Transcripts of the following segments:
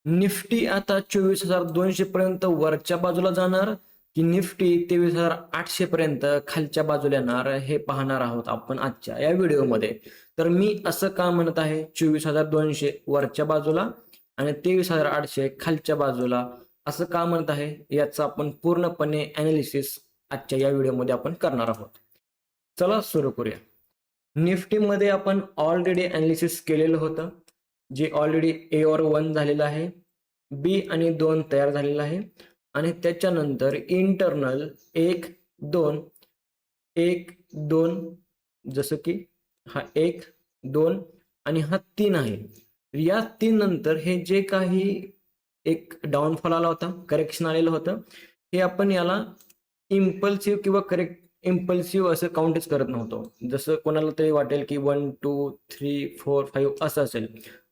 Nifty आता 24,200 पर्यंत वरच्या बाजूला जाणार की निफ्टी 23,800 पर्यंत खालच्या बाजूला येणार हे पाहणार आहोत आपण आजच्या या व्हिडिओमध्ये. तर मी असं का म्हणत आहे 24,200 वरच्या बाजूला आणि 23,800 खालच्या बाजूला असं का म्हणत आहे याचं आपण पूर्णपणे अनालिसिस आजच्या या व्हिडिओमध्ये आपण करणार आहोत. चला सुरू करूया. निफ्टीमध्ये आपण ऑलरेडी अनालिसिस केलेलं होतं, जे ऑलरेडी ए वर 1 झालेलं आहे, बी आणि 2 तयार झालेला आहे आणि त्याच्यानंतर इंटरनल 1, 2, 1, 2 जसं की हा 1, 2 आणि हा 3 आहे. या 3 नंतर हे जे काही एक डाउनफॉल आला होता, करेक्शन आलेलं होतं, हे आपण याला इम्पल्सिव्ह किंवा इम्पल्सिव्ह असं काउंटच करत नव्हतो. जसं कोणाला तरी वाटेल की 1, 2, 3, 4, 5 असं असेल,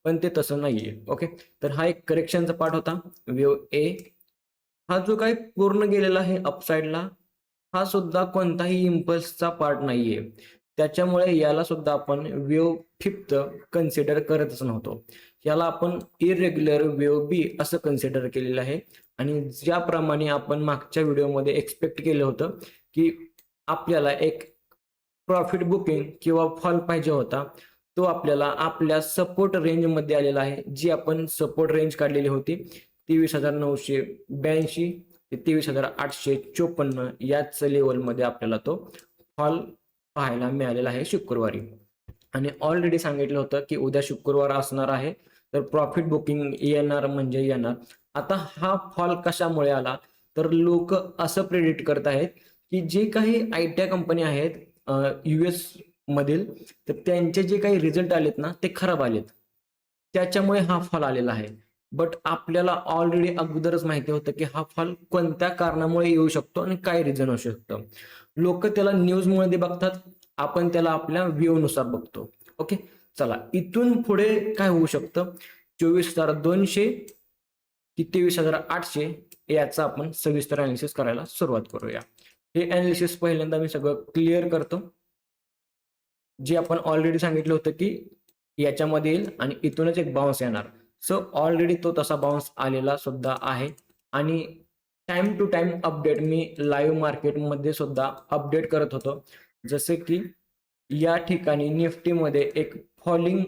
पण ते तसं नाहीये. ओके, तर हा एक करेक्शनचा पार्ट होता. वेव्ह ए हा जो काही पूर्ण गेलेला आहे अपसाइडला, हा सुद्धा कोणताही इम्पल्सचा पार्ट नाहीये. त्याच्यामुळे याला सुद्धा आपण वेव्ह फिफ्थ कन्सिडर करतच नव्हतो. याला आपण इरेग्युलर वेव्ह बी असं कन्सिडर केलेलं आहे आणि ज्याप्रमाणे आपण मागच्या व्हिडिओमध्ये एक्सपेक्ट केलं होतं की आपल्याला एक प्रॉफिट बुकिंग किंवा फॉल पाहिजे होता, तो आपल्याला आपल्या सपोर्ट रेंजमध्ये आलेला आहे. जी आपण सपोर्ट रेंज काढलेली होती 23,982 ते 23,854 याच लेवलमध्ये आपल्याला तो फॉल पाहायला मिळालेला आहे शुक्रवारी. आणि ऑलरेडी सांगितलं होतं की उद्या शुक्रवार असणार आहे, तर प्रॉफिट बुकिंग येणार म्हणजे येणार. आता हा फॉल कशामुळे आला, तर लोक असं प्रेडिक्ट करत आहेत की जे काही आय-टी कंपनी आहेत US मधील, तर त्यांचे जे काही रिझल्ट आलेत ना ते खराब आलेत. त्याच्यामुळे हा फॉल आलेला आहे. बट आपल्याला ऑलरेडी अगोदरच माहिती होतं की हा फॉल कोणत्या कारणामुळे येऊ शकतो आणि काय रिझन असू शकतं. लोक त्याला न्यूजमध्ये बघतात, आपण त्याला आपल्या व्ह्यू नुसार बघतो. ओके, चला इथून पुढे काय होऊ शकतं 24,200 की 23,800 याचा आपण सविस्तर अनालिसिस करायला सुरुवात करूया. हे अनालिसिस पहिल्यांदा मी सगळं क्लिअर करतो. जे आपण ऑलरेडी सांगितलं होतं की याच्यामध्ये येईल आणि इथूनच एक बाउन्स येणार. सो ऑलरेडी तो तसा बाउन्स आलेला सुद्धा आहे आणि टाइम टू टाइम अपडेट मी लाईव्ह मार्केटमध्ये सुद्धा अपडेट करत होतो. जसे की या ठिकाणी निफ्टीमध्ये एक फॉलिंग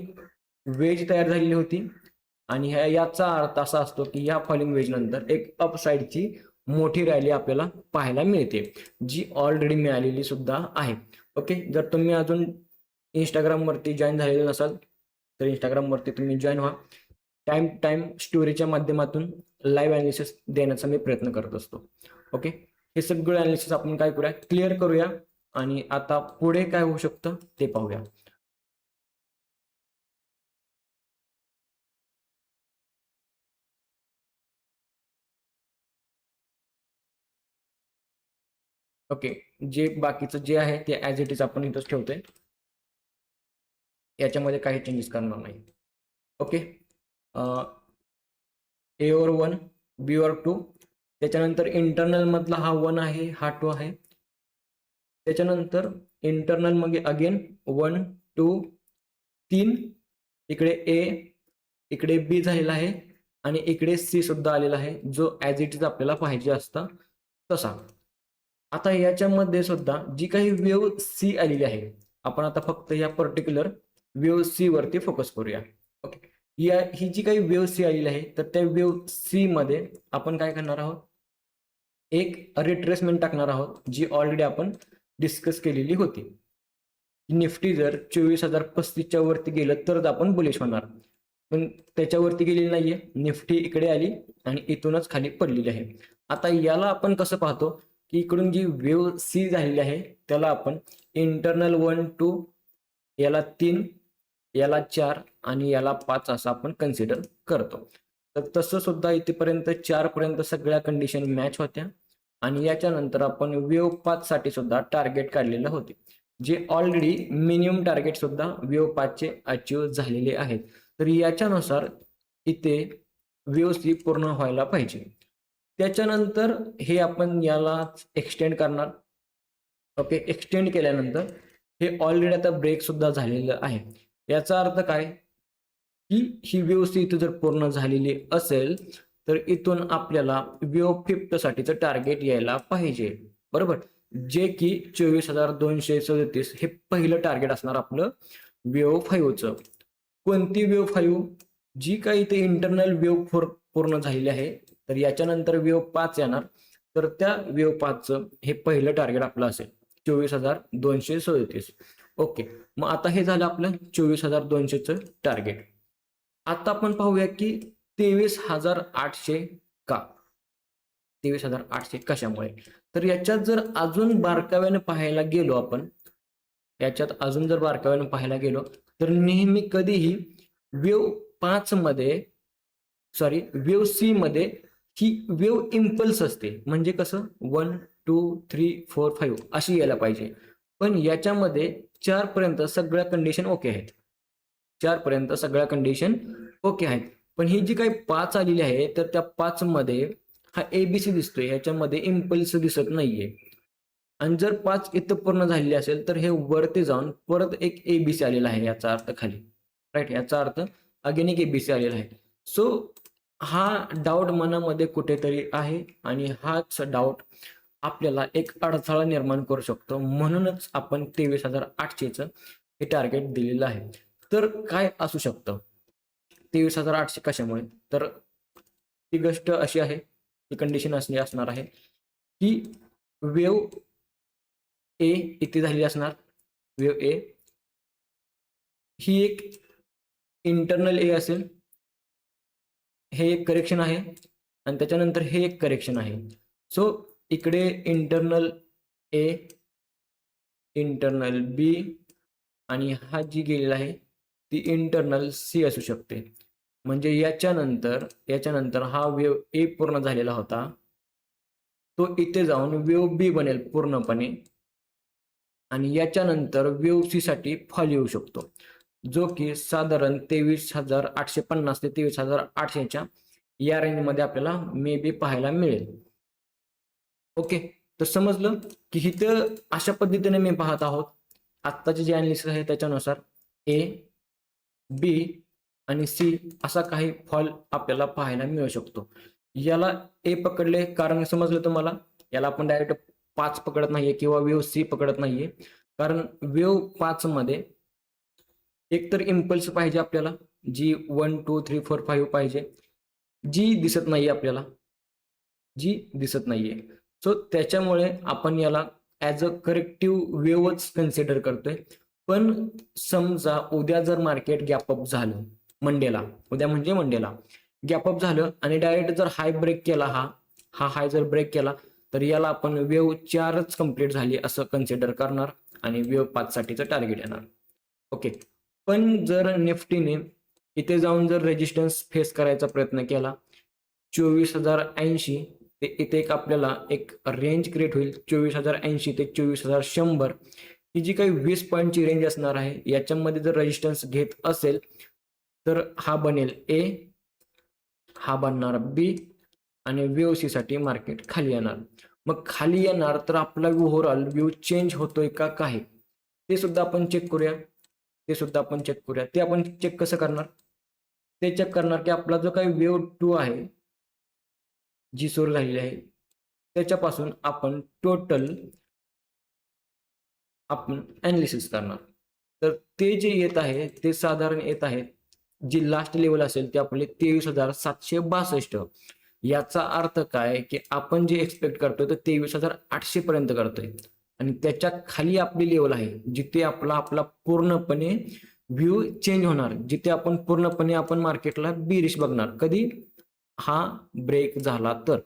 वेज तयार झालेली होती आणि याचा अर्थ असा असतो की या फॉलिंग वेज नंतर एक अपसाइडची मोठी रॅली आपल्याला पाहायला मिळते, जी ऑलरेडी मिळालेली सुद्धा आहे. ओके, जर तुम्ही अजून इंस्टाग्रामवरती जॉईन झालेले नसाल तर इंस्टाग्रामवरती तुम्ही जॉईन व्हा. टाइम टू टाइम स्टोरीच्या माध्यमातून लाईव्ह अनालिसिस देण्याचा मी प्रयत्न करत असतो. ओके, हे सगळं अनालिसिस आपण काय करूया, क्लिअर करूया आणि आता पुढे काय होऊ शकतं ते पाहूया. ओके, जे बाकीचं जे आहे ते ॲज इट इज आपण इथंच ठेवतोय. याच्यामध्ये काही चेंजेस करणार नाही. ओके, ए वर 1, बी वर 2, त्याच्यानंतर इंटरनल मधला हा 1 आहे, हा 2 आहे. त्याच्यानंतर इंटरनल मग अगेन 1, 2, 3, इकडे ए, इकडे बी झालेला आहे आणि इकडे सी सुद्धा आलेला आहे, जो ॲज इट इज आपल्याला पाहिजे असता तसा. आता याच्यामध्ये सुद्धा जी काही वेव्ह सी आलेली आहे, आपण आता फक्त या पर्टिक्युलर वेव्ह सी वरती फोकस करूया. ओके, ही जी काही वेव्ह सी आलेली आहे, तर त्या वेव्ह सी मध्ये आपण काय करणार आहोत, एक रिट्रेसमेंट टाकणार आहोत, जी ऑलरेडी आपण डिस्कस केलेली होती. निफ्टी जर 24,035च्या वरती गेलं तरच आपण बुलिश होणार, पण त्याच्यावरती गेलेली नाहीये. निफ्टी इकडे आली आणि इथूनच खाली पडलेली आहे. आता याला आपण कसं पाहतो की इकडून जी वेव्ह सी झालेली आहे त्याला आपण इंटरनल 1, 2, याला 3, याला 4 आणि याला 5 असं आपण कन्सिडर करतो. तर तसं सुद्धा इथेपर्यंत 4 पर्यंत सगळ्या कंडिशन मॅच होत्या आणि याच्यानंतर आपण वेव्ह 5 साठी सुद्धा टार्गेट काढलेलं होते, जे ऑलरेडी मिनिमम टार्गेट सुद्धा वेव्ह 5 चे अचीव्ह झालेले आहेत. तर याच्यानुसार इथे वेव्ह सी पूर्ण व्हायला पाहिजे. त्याच्यानंतर हे आपण याला एक्सटेंड करणार. ओके, एक्सटेंड केल्यानंतर हे ऑलरेडी आता ब्रेक सुद्धा झालेलं आहे. याचा अर्थ काय, की ही वेव्ह इथं जर पूर्ण झालेली असेल तर इथून आपल्याला वेव्ह 5 साठीचं टार्गेट यायला पाहिजे, बरोबर. जे की 24,237 हे पहिलं टार्गेट असणार आपलं वेव्ह 5चं. कोणती वेव्ह 5? जी काही इथे इंटरनल वेव्ह पूर्ण झालेली आहे, तर याच्यानंतर वेव्ह 5 येणार, तर त्या वेव्ह 5चं हे पहिलं टार्गेट आपलं असेल 24,237. ओके, मग आता हे झालं आपलं 24,200चं टार्गेट. आता आपण पाहूया की 23,800 का? 23,800 कशामुळे? तर याच्यात जर अजून बारकाव्याने पाहायला गेलो आपण, याच्यात अजून जर बारकाव्याने पाहायला गेलो, तर नेहमी कधीही वेव्ह 5 मध्ये, सॉरी वेव्ह सी मध्ये ही वेव्ह इम्पल्स असते. म्हणजे कसं 1, 2, 3, 4, 5 अशी यायला पाहिजे. पण याच्यामध्ये 4 पर्यंत सगळ्या कंडिशन ओके आहेत. 4 पर्यंत सगळ्या कंडिशन ओके आहेत. पण ही जी काही 5 आलेली आहे, तर त्या 5 मध्ये हा एबीसी दिसतोय, ह्याच्यामध्ये इम्पल्स दिसत नाहीये. आणि जर 5 इथं पूर्ण झालेली असेल, तर हे वरती जाऊन परत एक एबीसी आलेला आहे, याचा अर्थ खाली, राईट. याचा अर्थ अगेन एक एबीसी आलेला आहे. सो हा डाऊट मनामध्ये कुठेतरी आहे आणि हाच डाऊट आपल्याला एक अडथळा निर्माण करू शकतो. म्हणूनच आपण 23,800चं हे टार्गेट दिलेलं आहे. तर काय असू शकतं 23,800 कशामुळे? तर ती गोष्ट अशी आहे, ती कंडिशन असली असणार आहे की वेव्ह ए इथे झालेली असणार. वेव्ह ए ही एक इंटरनल ए असेल, हे एक करेक्शन आहे आणि त्याच्यानंतर हे एक करेक्शन आहे. सो इकडे इंटरनल ए, इंटरनल बी आणि हा जी गेलेला आहे ती इंटरनल सी असू शकते. म्हणजे याच्यानंतर हा वेव्ह ए पूर्ण झालेला होता, तो इथे जाऊन वेव्ह बी बनेल पूर्णपणे आणि याच्यानंतर वेव्ह सी साठी फॉल येऊ शकतो, जो की साधारण 23,850 ते 23,800च्या या रेंजमध्ये आपल्याला मे बी पाहायला मिळेल. ओके, तर समजलं की इथं अशा पद्धतीने मी पाहत आहोत. आत्ताचे जे अनालिसिस आहे त्याच्यानुसार ए, बी आणि सी असा काही फॉल आपल्याला पाहायला मिळू शकतो. याला ए पकडले कारण समजलं तुम्हाला, याला आपण डायरेक्ट 5 पकडत नाहीये किंवा वेव्ह सी पकडत नाहीये, कारण वेव्ह 5 मध्ये एकतर इम्पल्स पाहिजे आपल्याला, जी 1, 2, 3, 4, 5 पाहिजे, जी दिसत नाहीये आपल्याला, जी दिसत नाहीये. सो त्याच्यामुळे आपण याला ॲज अ करेक्टिव्ह वेव्हच कन्सिडर करतोय. पण समजा उद्या जर मार्केट गॅप अप झालं मंडेला, उद्या म्हणजे मंडेला गॅप अप झालं आणि डायरेक्ट जर हाय ब्रेक केला, हा हाय जर ब्रेक केला, तर याला आपण वेव्ह 4च कंप्लीट झाली असं कन्सिडर करणार आणि वेव्ह 5 साठीचं टार्गेट येणार. ओके, पण जर निफ्टीने इथे जाऊन जर रेजिस्टन्स फेस करायचा प्रयत्न केला 24,080, ते इथे एक आपल्याला एक रेंज क्रिएट होईल 24,080 ते 24,100, ही जी काही 20 पॉईंटची रेंज असणार आहे, याच्यामध्ये जर रेजिस्टन्स घेत असेल तर हा बनेल ए, हा बनणार बी आणि वेव्ह सी साठी मार्केट खाली येणार. मग खाली येणार तर आपला ओव्हरऑल व्ह्यू चेंज होतोय का काय, ते सुद्धा आपण चेक करूया. ते आपण चेक कसं करणार? ते चेक करणार की आपला जो काही वेव्ह 2 आहे, जी सुरू झालेली आहे, त्याच्यापासून आपण टोटल आपण ॲनालिसिस करणार. तर ते जे येत आहे ते साधारण येत आहे, जी लास्ट लेवल असेल ते आपले 23,762. याचा अर्थ काय की आपण जे एक्सपेक्ट करतोय तर 23,800 पर्यंत करतोय आणि त्याच्या खाली आपली लेवल आहे, जिथे आपला पूर्णपणे व्ह्यू चेंज होणार, जिथे आपण पूर्णपणे आपण मार्केटला बिरिश बघणार. कधी? हा ब्रेक झाला तर.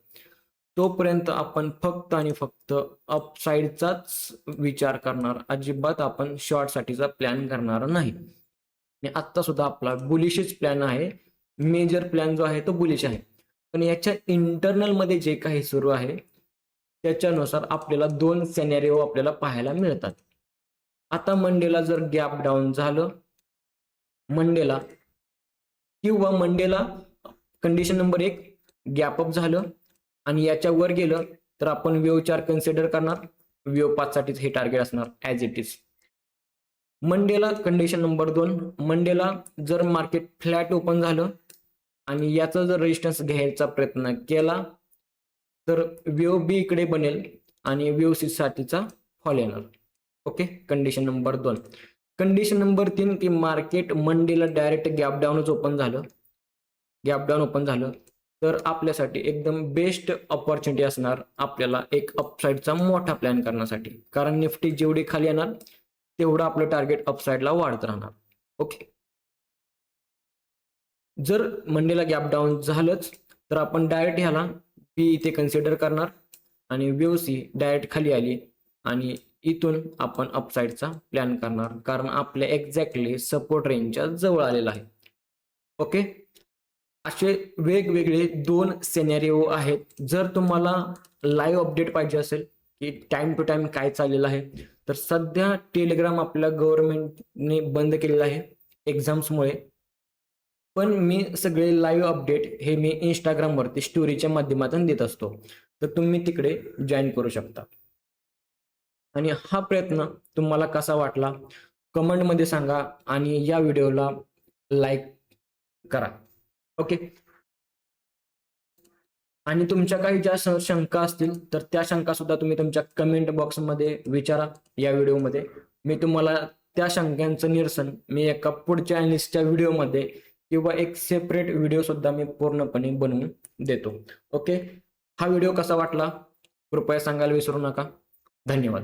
तोपर्यंत आपण फक्त आणि फक्त अपसाईडचाच विचार करणार, अजिबात आपण शॉर्ट साठीचा प्लॅन करणार नाही. आणि आत्ता सुद्धा आपला बुलिशच प्लॅन आहे, मेजर प्लॅन जो आहे तो बुलिश आहे. पण याच्या इंटरनल मध्ये जे काही सुरू आहे त्याच्यानुसार आपल्याला 2 सिनेरिओ आपल्याला पाहायला मिळतात. आता मंडेला जर गॅप डाऊन झालं, मंडेला किंवा मंडेला कंडिशन नंबर 1 गॅप अप झालं आणि याच्या वर गेलं तर आपण वेव्ह 4 कन्सिडर करणार, वेव्ह 5 साठीच हे टार्गेट असणार as it is. Mandela condition number 2, मंडेला जर मार्केट फ्लॅट ओपन झालं आणि याचा जर रेजिस्टन्स घ्यायचा प्रयत्न केला तर वेव्ह बी इकडे बनेल आणि वेव्ह सी साठीचा फॉल येणार. Okay, condition number 2. Condition number 3 की मार्केट मंडेला डायरेक्ट गॅप डाऊनच ओपन झालं, गॅप डाऊन ओपन झालं तर आपल्यासाठी एकदम बेस्ट ऑपॉर्च्युनिटी असणार आपल्याला एक अपसाईडचा मोठा प्लॅन करण्यासाठी, कारण निफ्टी जेवढी खाली येणार तेवढं आपलं टार्गेट अपसाईडला वाढत राहणार. ओके, जर मंडेला गॅप डाऊन झालंच तर आपण डायरेक्ट ह्याला बी इथे कन्सिडर करणार आणि वेव्ह सी डायरेक्ट खाली आली आणि इथून आपण अपसाईडचा प्लॅन करणार, कारण आपल्या एक्झॅक्टली सपोर्ट रेंजच्या जवळ आलेला आहे. ओके, असे वेगवेगळे 2 सिनेरिओ आहेत. जर तुम्हाला लाईव्ह अपडेट पाहिजे असेल की टाइम टू टाइम काय चाललेलं आहे, तर सध्या टेलिग्राम आपल्या गव्हर्नमेंटने बंद केलेलं आहे एक्झाम्समुळे. पण मी सगळे लाईव्ह अपडेट हे मी इंस्टाग्रामवरती स्टोरीच्या माध्यमातून देत असतो, तर तुम्ही तिकडे जॉईन करू शकता. आणि हा प्रयत्न तुम्हाला कसा वाटला कमेंटमध्ये सांगा आणि या व्हिडिओला लाईक करा. ओके, आणि तुमच्या काही ज्या शंका असतील तर त्या शंका सुद्धा तुम्ही तुमच्या कमेंट बॉक्समध्ये विचारा या व्हिडिओमध्ये. मी तुम्हाला त्या शंकांचं निरसन मी एका पुढच्या अॅनालिस्टच्या व्हिडिओमध्ये किंवा एक सेपरेट व्हिडिओ सुद्धा मी पूर्णपणे बनवून देतो. ओके, हा व्हिडिओ कसा वाटला कृपया सांगायला विसरू नका. धन्यवाद.